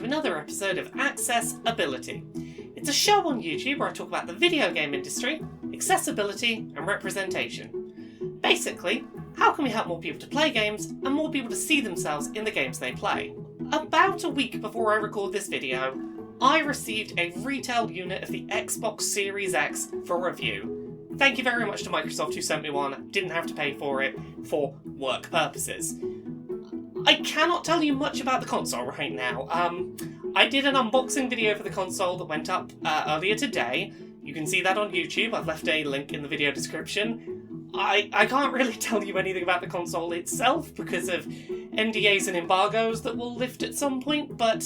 another episode of Accessibility. It's a show on YouTube where I talk about the video game industry, accessibility and representation. Basically, how can we help more people to play games and more people to see themselves in the games they play? About a week before I record this video, I received a retail unit of the Xbox Series X for review. Thank you very much to Microsoft who sent me one, didn't have to pay for it for work purposes. I cannot tell you much about the console right now. I did an unboxing video for the console that went up earlier today. You can see that on YouTube. I've left a link in the video description. I can't really tell you anything about the console itself because of NDAs and embargoes that will lift at some point, but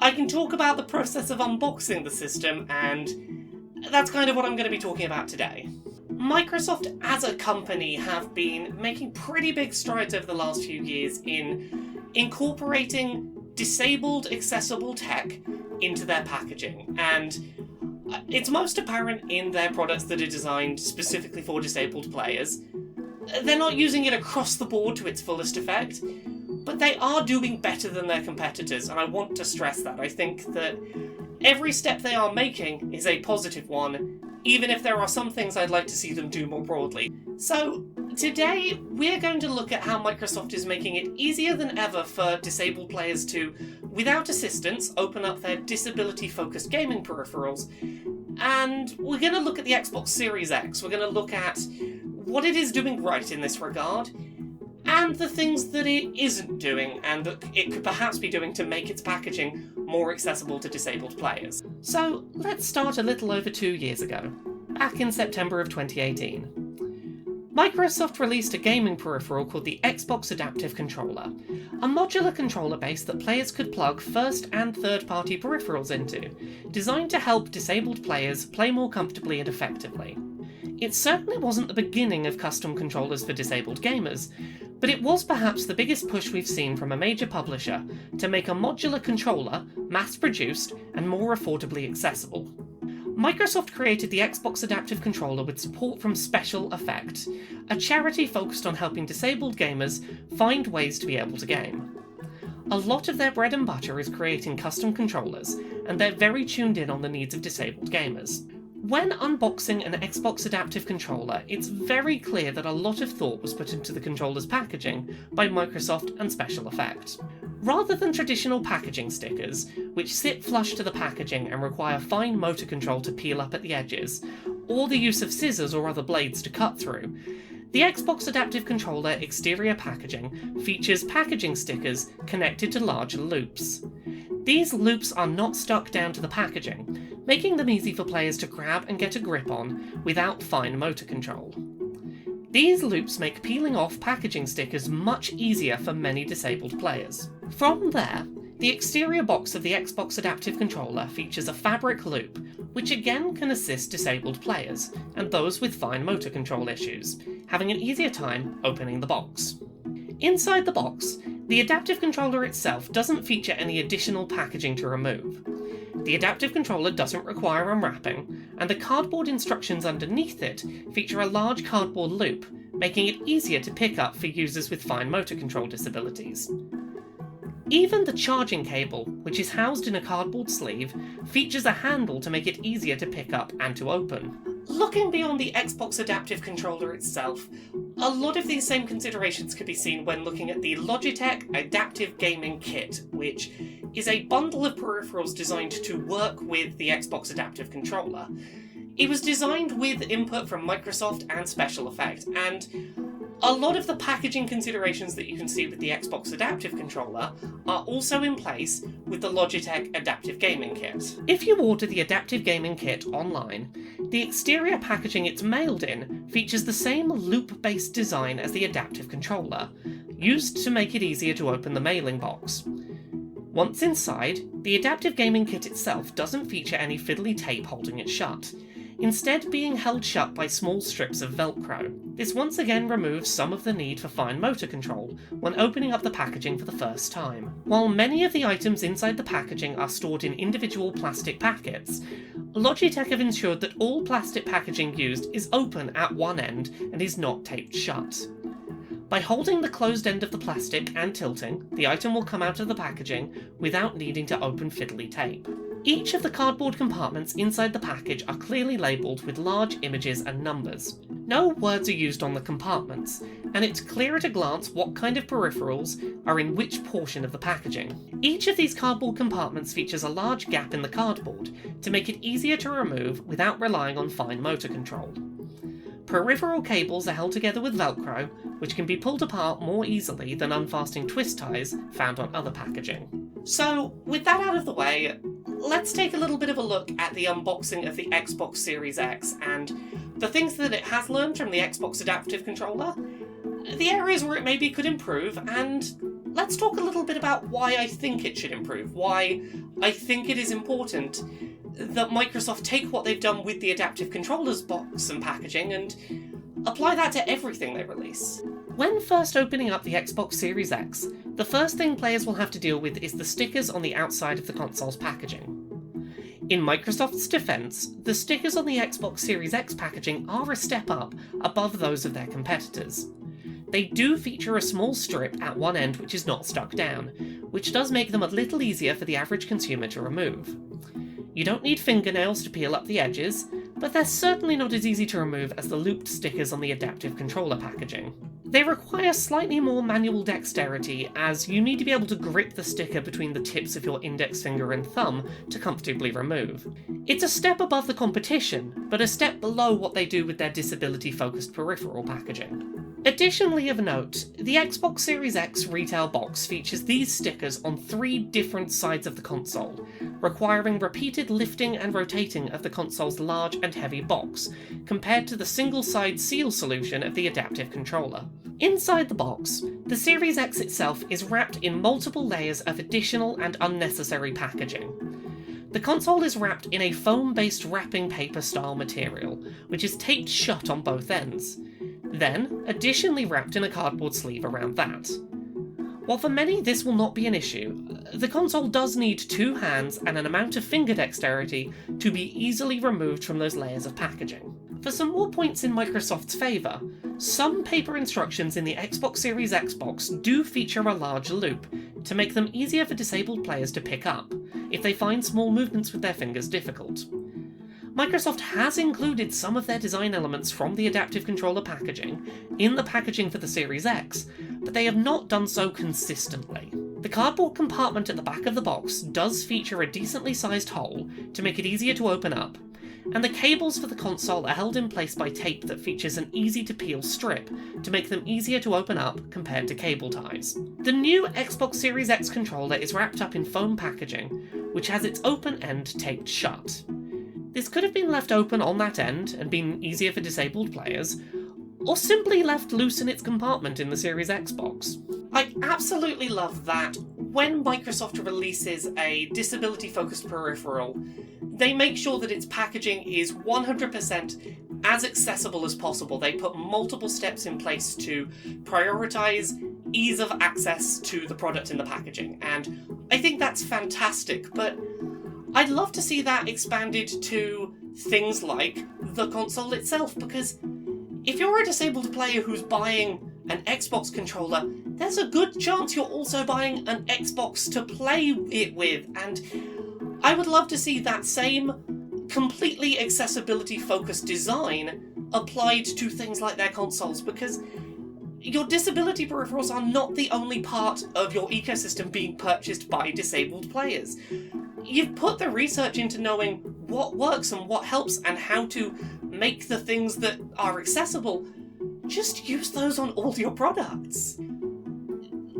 I can talk about the process of unboxing the system, and that's kind of what I'm going to be talking about today. Microsoft as a company have been making pretty big strides over the last few years in incorporating disabled accessible tech into their packaging, and it's most apparent in their products that are designed specifically for disabled players. They're not using it across the board to its fullest effect, but they are doing better than their competitors, and I want to stress that. I think that every step they are making is a positive one, even if there are some things I'd like to see them do more broadly. So, today we're going to look at how Microsoft is making it easier than ever for disabled players to, without assistance, open up their disability-focused gaming peripherals. And we're going to look at the Xbox Series X. We're going to look at what it is doing right in this regard, and the things that it isn't doing, and that it could perhaps be doing to make its packaging more accessible to disabled players. So, let's start a little over 2 years ago, back in September of 2018. Microsoft released a gaming peripheral called the Xbox Adaptive Controller, a modular controller base that players could plug first and third-party peripherals into, designed to help disabled players play more comfortably and effectively. It certainly wasn't the beginning of custom controllers for disabled gamers, but it was perhaps the biggest push we've seen from a major publisher to make a modular controller mass-produced and more affordably accessible. Microsoft created the Xbox Adaptive Controller with support from Special Effect, a charity focused on helping disabled gamers find ways to be able to game. A lot of their bread and butter is creating custom controllers, and they're very tuned in on the needs of disabled gamers. When unboxing an Xbox Adaptive Controller, it's very clear that a lot of thought was put into the controller's packaging by Microsoft and Special Effect. Rather than traditional packaging stickers, which sit flush to the packaging and require fine motor control to peel up at the edges, or the use of scissors or other blades to cut through, the Xbox Adaptive Controller exterior packaging features packaging stickers connected to larger loops. These loops are not stuck down to the packaging, making them easy for players to grab and get a grip on without fine motor control. These loops make peeling off packaging stickers much easier for many disabled players. From there, the exterior box of the Xbox Adaptive Controller features a fabric loop, which again can assist disabled players, and those with fine motor control issues, having an easier time opening the box. Inside the box, the Adaptive Controller itself doesn't feature any additional packaging to remove. The Adaptive Controller doesn't require unwrapping, and the cardboard instructions underneath it feature a large cardboard loop, making it easier to pick up for users with fine motor control disabilities. Even the charging cable, which is housed in a cardboard sleeve, features a handle to make it easier to pick up and to open. Looking beyond the Xbox Adaptive Controller itself, a lot of these same considerations could be seen when looking at the Logitech Adaptive Gaming Kit, which is a bundle of peripherals designed to work with the Xbox Adaptive Controller. It was designed with input from Microsoft and Special Effect, and a lot of the packaging considerations that you can see with the Xbox Adaptive Controller are also in place with the Logitech Adaptive Gaming Kit. If you order the Adaptive Gaming Kit online, the exterior packaging it's mailed in features the same loop-based design as the Adaptive Controller, used to make it easier to open the mailing box. Once inside, the Adaptive Gaming Kit itself doesn't feature any fiddly tape holding it shut, instead being held shut by small strips of Velcro. This once again removes some of the need for fine motor control when opening up the packaging for the first time. While many of the items inside the packaging are stored in individual plastic packets, Logitech have ensured that all plastic packaging used is open at one end and is not taped shut. By holding the closed end of the plastic and tilting, the item will come out of the packaging without needing to open fiddly tape. Each of the cardboard compartments inside the package are clearly labelled with large images and numbers. No words are used on the compartments, and it's clear at a glance what kind of peripherals are in which portion of the packaging. Each of these cardboard compartments features a large gap in the cardboard to make it easier to remove without relying on fine motor control. Peripheral cables are held together with Velcro, which can be pulled apart more easily than unfastening twist ties found on other packaging. So, with that out of the way, let's take a little bit of a look at the unboxing of the Xbox Series X and the things that it has learned from the Xbox Adaptive Controller, the areas where it maybe could improve, and let's talk a little bit about why I think it should improve, why I think it is important that Microsoft take what they've done with the Adaptive Controller's box and packaging and apply that to everything they release. When first opening up the Xbox Series X, the first thing players will have to deal with is the stickers on the outside of the console's packaging. In Microsoft's defense, the stickers on the Xbox Series X packaging are a step up above those of their competitors. They do feature a small strip at one end which is not stuck down, which does make them a little easier for the average consumer to remove. You don't need fingernails to peel up the edges, but they're certainly not as easy to remove as the looped stickers on the Adaptive Controller packaging. They require slightly more manual dexterity, as you need to be able to grip the sticker between the tips of your index finger and thumb to comfortably remove. It's a step above the competition, but a step below what they do with their disability-focused peripheral packaging. Additionally of note, the Xbox Series X retail box features these stickers on 3 different sides of the console, requiring repeated lifting and rotating of the console's large and heavy box, compared to the single-side seal solution of the Adaptive Controller. Inside the box, the Series X itself is wrapped in multiple layers of additional and unnecessary packaging. The console is wrapped in a foam-based wrapping paper-style material, which is taped shut on both ends, then additionally wrapped in a cardboard sleeve around that. While for many this will not be an issue, the console does need 2 hands and an amount of finger dexterity to be easily removed from those layers of packaging. For some more points in Microsoft's favour, some paper instructions in the Xbox Series X box do feature a large loop, to make them easier for disabled players to pick up, if they find small movements with their fingers difficult. Microsoft has included some of their design elements from the Adaptive Controller packaging in the packaging for the Series X, but they have not done so consistently. The cardboard compartment at the back of the box does feature a decently sized hole to make it easier to open up, and the cables for the console are held in place by tape that features an easy-to-peel strip to make them easier to open up compared to cable ties. The new Xbox Series X controller is wrapped up in foam packaging, which has its open end taped shut. This could have been left open on that end and been easier for disabled players, or simply left loose in its compartment in the Series X box. I absolutely love that when Microsoft releases a disability-focused peripheral, they make sure that its packaging is 100% as accessible as possible. They put multiple steps in place to prioritise ease of access to the product in the packaging, and I think that's fantastic, but I'd love to see that expanded to things like the console itself, because if you're a disabled player who's buying an Xbox controller, there's a good chance you're also buying an Xbox to play it with, and I would love to see that same completely accessibility-focused design applied to things like their consoles, because your disability peripherals are not the only part of your ecosystem being purchased by disabled players. You've put the research into knowing what works and what helps and how to make the things that are accessible. Just use those on all your products.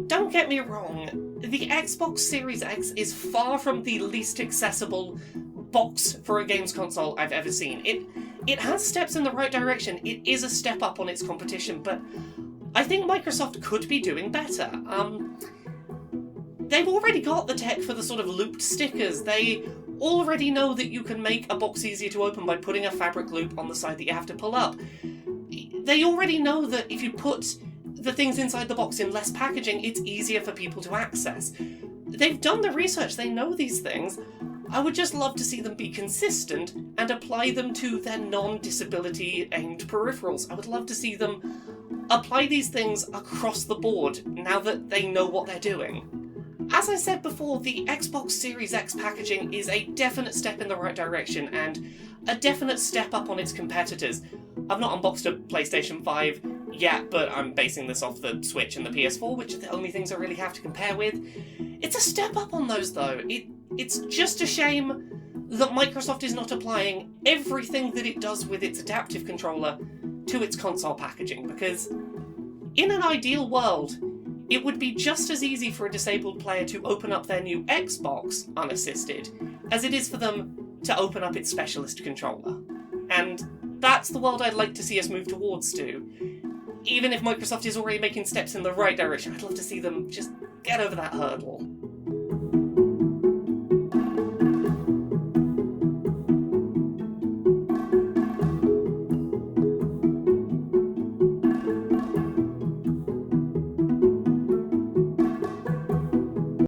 Don't get me wrong, the Xbox Series X is far from the least accessible box for a games console I've ever seen. It has steps in the right direction, it is a step up on its competition, but I think Microsoft could be doing better. They've already got the tech for the sort of looped stickers. They already know that you can make a box easier to open by putting a fabric loop on the side that you have to pull up. They already know that if you put the things inside the box in less packaging, it's easier for people to access. They've done the research, they know these things. I would just love to see them be consistent and apply them to their non-disability aimed peripherals. I would love to see them apply these things across the board now that they know what they're doing. As I said before, the Xbox Series X packaging is a definite step in the right direction and a definite step up on its competitors. I've not unboxed a PlayStation 5 yet, but I'm basing this off the Switch and the PS4, which are the only things I really have to compare with. It's a step up on those, though. It's just a shame that Microsoft is not applying everything that it does with its adaptive controller to its console packaging, because in an ideal world, it would be just as easy for a disabled player to open up their new Xbox unassisted as it is for them to open up its specialist controller. And that's the world I'd like to see us move towards to. Even if Microsoft is already making steps in the right direction, I'd love to see them just get over that hurdle.